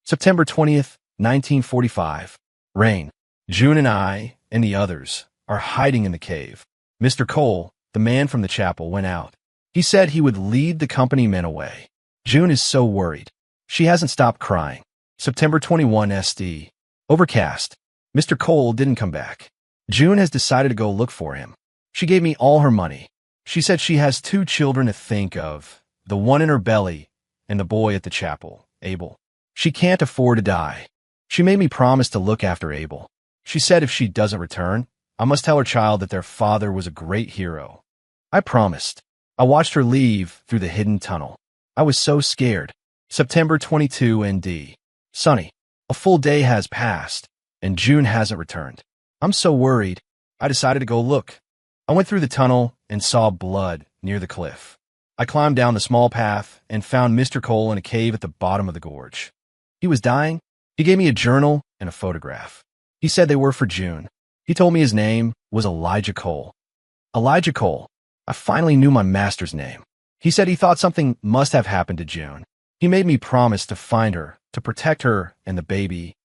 September 20th, 1945. Rain. June and I, and the others, are hiding in the cave. Mr. Cole, the man from the chapel, went out. He said he would lead the company men away. June is so worried. She hasn't stopped crying. September 21 SD. Overcast. Mr. Cole didn't come back. June has decided to go look for him. She gave me all her money. She said she has two children to think of, the one in her belly and the boy at the chapel, Abel. She can't afford to die. She made me promise to look after Abel. She said if she doesn't return, I must tell her child that their father was a great hero. I promised. I watched her leave through the hidden tunnel. I was so scared. September 22 ND. Sunny. A full day has passed, and June hasn't returned. I'm so worried. I decided to go look. I went through the tunnel and saw blood near the cliff. I climbed down the small path and found Mr. Cole in a cave at the bottom of the gorge. He was dying. He gave me a journal and a photograph. He said they were for June. He told me his name was Elijah Cole. Elijah Cole. I finally knew my master's name. He said he thought something must have happened to June. He made me promise to find her, to protect her and the baby.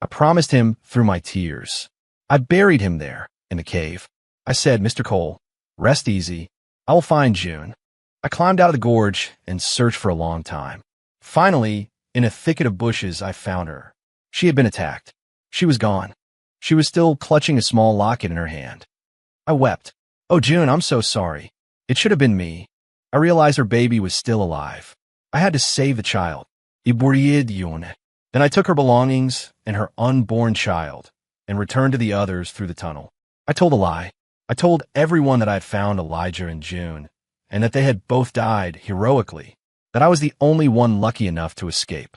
I promised him through my tears. I buried him there, in the cave. I said, Mr. Cole, rest easy. I will find June. I climbed out of the gorge and searched for a long time. Finally, in a thicket of bushes, I found her. She had been attacked. She was gone. She was still clutching a small locket in her hand. I wept. Oh, June, I'm so sorry. It should have been me. I realized her baby was still alive. I had to save the child. Then I took her belongings and her unborn child and returned to the others through the tunnel. I told a lie. I told everyone that I had found Elijah and June and that they had both died heroically, that I was the only one lucky enough to escape.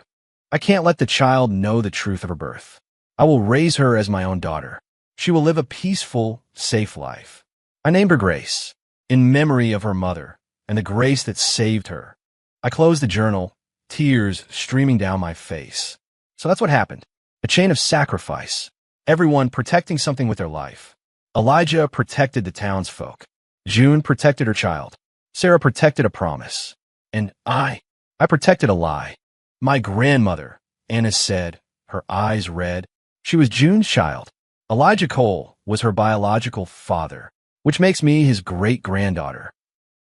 I can't let the child know the truth of her birth. I will raise her as my own daughter. She will live a peaceful, safe life. I named her Grace, in memory of her mother and the grace that saved her. I closed the journal, tears streaming down my face. So that's what happened. A chain of sacrifice. Everyone protecting something with their life. Elijah protected the townsfolk. June protected her child. Sarah protected a promise. And I protected a lie. My grandmother, Anna said, her eyes red. She was June's child. Elijah Cole was her biological father, which makes me his great-granddaughter.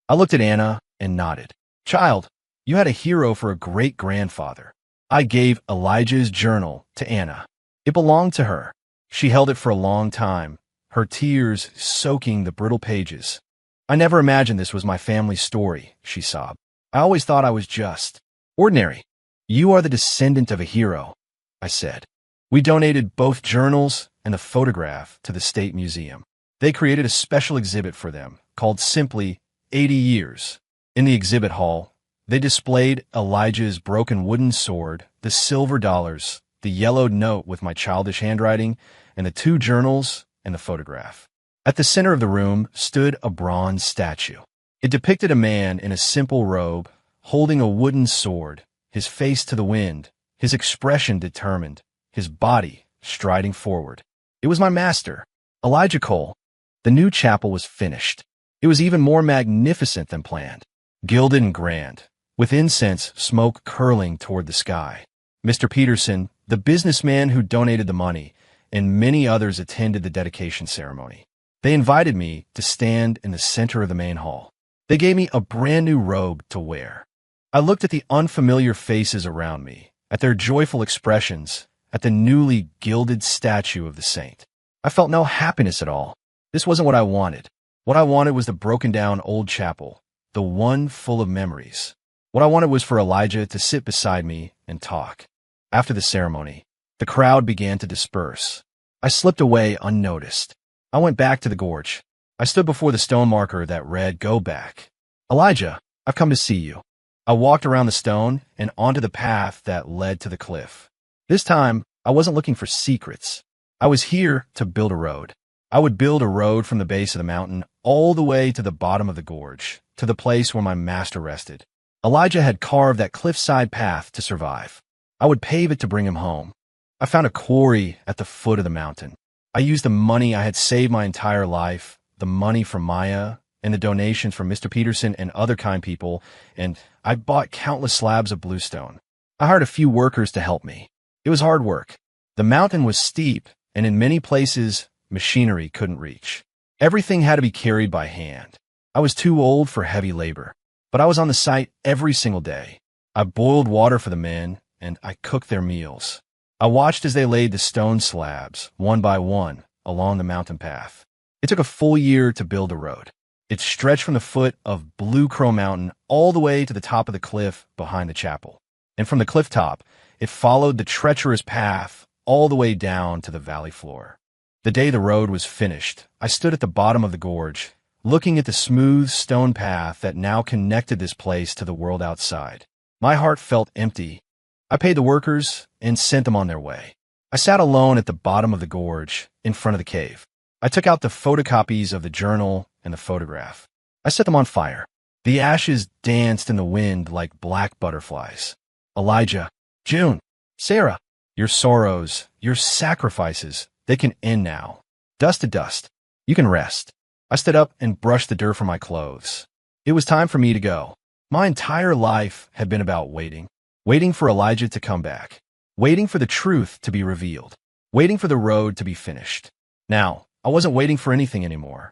I looked at Anna and nodded. Child, You had a hero for a great-grandfather. I gave Elijah's journal to Anna. It belonged to her. She held it for a long time, her tears soaking the brittle pages. I never imagined this was my family's story, she sobbed. I always thought I was just ordinary. You are the descendant of a hero, I said. We donated both journals and the photograph to the State Museum. They created a special exhibit for them called simply 80 Years. In the exhibit hall, they displayed Elijah's broken wooden sword, the silver dollars, the yellowed note with my childish handwriting, and the 2 journals and the photograph. At the center of the room stood a bronze statue. It depicted a man in a simple robe, holding a wooden sword, his face to the wind, his expression determined, his body striding forward. It was my master, Elijah Cole. The new chapel was finished. It was even more magnificent than planned, gilded and grand, with incense smoke curling toward the sky. Mr. Peterson, the businessman who donated the money, and many others attended the dedication ceremony. They invited me to stand in the center of the main hall. They gave me a brand new robe to wear. I looked at the unfamiliar faces around me, at their joyful expressions, at the newly gilded statue of the saint. I felt no happiness at all. This wasn't what I wanted. What I wanted was the broken-down old chapel, the one full of memories. What I wanted was for Elijah to sit beside me and talk. After the ceremony, the crowd began to disperse. I slipped away unnoticed. I went back to the gorge. I stood before the stone marker that read, "Go back." "Elijah, I've come to see you." I walked around the stone and onto the path that led to the cliff. This time, I wasn't looking for secrets. I was here to build a road. I would build a road from the base of the mountain all the way to the bottom of the gorge, to the place where my master rested. Elijah had carved that cliffside path to survive. I would pave it to bring him home. I found a quarry at the foot of the mountain. I used the money I had saved my entire life, the money from Maya, and the donations from Mr. Peterson and other kind people, and I bought countless slabs of bluestone. I hired a few workers to help me. It was hard work. The mountain was steep, and in many places, machinery couldn't reach. Everything had to be carried by hand. I was too old for heavy labor, but I was on the site every single day. I boiled water for the men, and I cooked their meals. I watched as they laid the stone slabs, one by one, along the mountain path. It took a full year to build a road. It stretched from the foot of Blue Crow Mountain all the way to the top of the cliff behind the chapel. And from the cliff top, it followed the treacherous path all the way down to the valley floor. The day the road was finished, I stood at the bottom of the gorge, looking at the smooth stone path that now connected this place to the world outside. My heart felt empty. I paid the workers and sent them on their way. I sat alone at the bottom of the gorge, in front of the cave. I took out the photocopies of the journal and the photograph. I set them on fire. The ashes danced in the wind like black butterflies. Elijah, June, Sarah, your sorrows, your sacrifices, they can end now. Dust to dust. You can rest. I stood up and brushed the dirt from my clothes. It was time for me to go. My entire life had been about waiting. Waiting for Elijah to come back. Waiting for the truth to be revealed. Waiting for the road to be finished. Now, I wasn't waiting for anything anymore.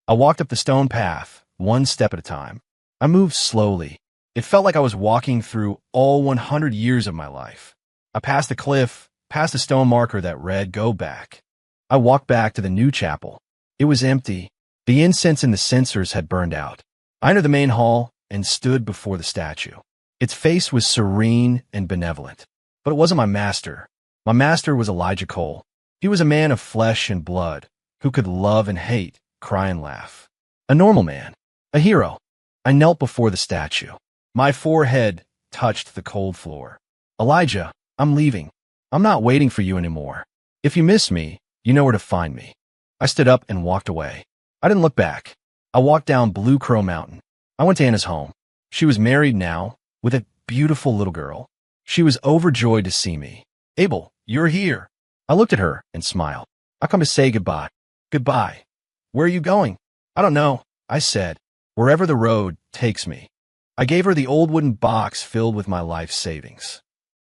I walked up the stone path, one step at a time. I moved slowly. It felt like I was walking through all 100 years of my life. I passed the cliff, past the stone marker that read, "Go back." I walked back to the new chapel. It was empty. The incense and the censers had burned out. I entered the main hall and stood before the statue. Its face was serene and benevolent. But it wasn't my master. My master was Elijah Cole. He was a man of flesh and blood, who could love and hate, cry and laugh. A normal man. A hero. I knelt before the statue. My forehead touched the cold floor. "Elijah, I'm leaving. I'm not waiting for you anymore. If you miss me, you know where to find me." I stood up and walked away. I didn't look back. I walked down Blue Crow Mountain. I went to Anna's home. She was married now, with a beautiful little girl. She was overjoyed to see me. "Abel, you're here." I looked at her and smiled. "I come to say goodbye." "Goodbye. Where are you going?" "I don't know," I said. "Wherever the road takes me." I gave her the old wooden box filled with my life savings.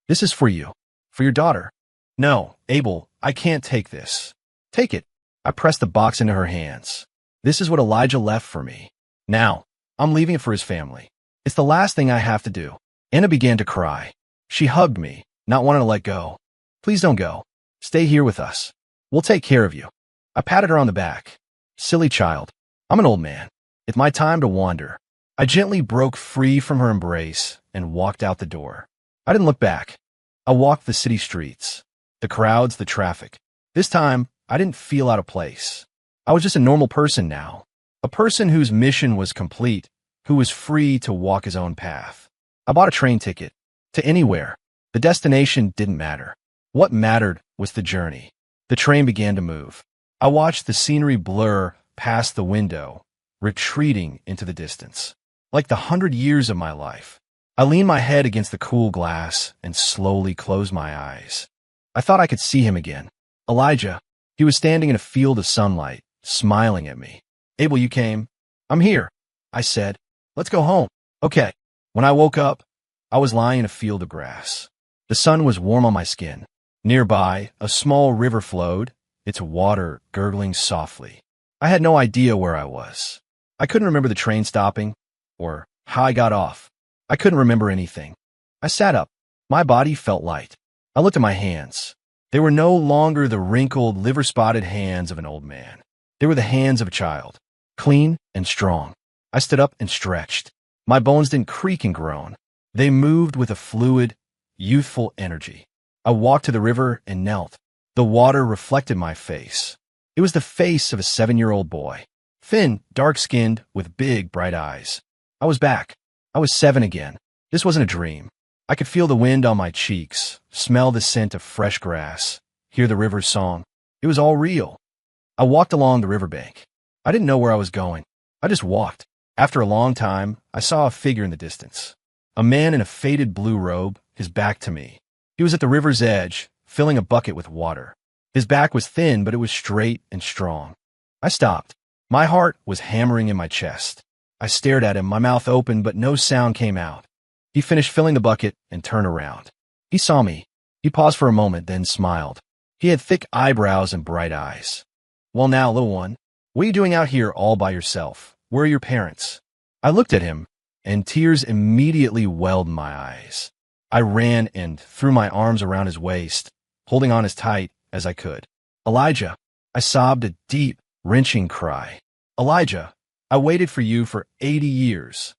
"This is for you. For your daughter." "No, Abel, I can't take this." "Take it." I pressed the box into her hands. "This is what Elijah left for me. Now, I'm leaving it for his family. It's the last thing I have to do. Anna began to cry. She hugged me, not wanting to let go. Please don't go. Stay here with us. We'll take care of you. I patted her on the back. Silly child. I'm an old man. It's my time to wander. I gently broke free from her embrace and walked out the door. I didn't look back. I walked the city streets, the crowds, the traffic. This time, I didn't feel out of place. I was just a normal person now, a person whose mission was complete, who was free to walk his own path. I bought a train ticket to anywhere. The destination didn't matter. What mattered was the journey. The train began to move. I watched the scenery blur past the window, retreating into the distance. Like the 100 years of my life. I leaned my head against the cool glass and slowly closed my eyes. I thought I could see him again. Elijah. He was standing in a field of sunlight, smiling at me. Abel, you came. I'm here, I said. Let's go home. Okay. When I woke up, I was lying in a field of grass. The sun was warm on my skin. Nearby, a small river flowed, its water gurgling softly. I had no idea where I was. I couldn't remember the train stopping or how I got off. I couldn't remember anything. I sat up. My body felt light. I looked at my hands. They were no longer the wrinkled, liver-spotted hands of an old man. They were the hands of a child, clean and strong. I stood up and stretched. My bones didn't creak and groan. They moved with a fluid, youthful energy. I walked to the river and knelt. The water reflected my face. It was the face of a 7-year-old boy, thin, dark-skinned, with big, bright eyes. I was back. I was 7 again. This wasn't a dream. I could feel the wind on my cheeks, smell the scent of fresh grass, hear the river's song. It was all real. I walked along the riverbank. I didn't know where I was going. I just walked. After a long time, I saw a figure in the distance. A man in a faded blue robe, his back to me. He was at the river's edge, filling a bucket with water. His back was thin, but it was straight and strong. I stopped. My heart was hammering in my chest. I stared at him, my mouth open, but no sound came out. He finished filling the bucket and turned around. He saw me. He paused for a moment, then smiled. He had thick eyebrows and bright eyes. Well now, little one, what are you doing out here all by yourself? Where are your parents? I looked at him, and tears immediately welled in my eyes. I ran and threw my arms around his waist, holding on as tight as I could. Elijah, I sobbed a deep, wrenching cry. Elijah, I waited for you for 80 years.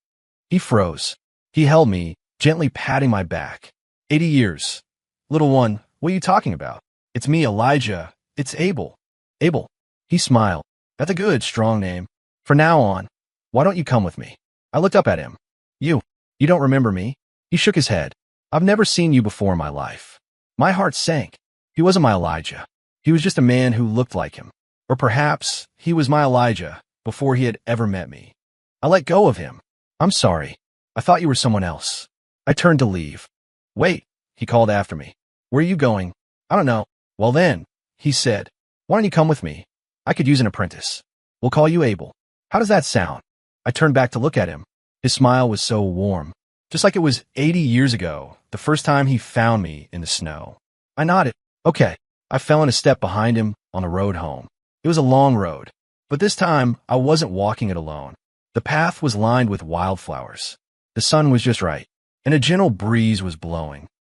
He froze. He held me, gently patting my back. 80 years. Little one, what are you talking about? It's me, Elijah. It's Abel. Abel. He smiled. That's a good, strong name. From now on, why don't you come with me? I looked up at him. You don't remember me? He shook his head. I've never seen you before in my life. My heart sank. He wasn't my Elijah. He was just a man who looked like him. Or perhaps he was my Elijah before he had ever met me. I let go of him. I'm sorry. I thought you were someone else. I turned to leave. Wait, he called after me. Where are you going? I don't know. Well then, he said, why don't you come with me? I could use an apprentice. We'll call you Abel. How does that sound? I turned back to look at him. His smile was so warm, just like it was 80 years ago, the first time he found me in the snow. I nodded. Okay. I fell in a step behind him on the road home. It was a long road, but this time I wasn't walking it alone. The path was lined with wildflowers. The sun was just right, and a gentle breeze was blowing.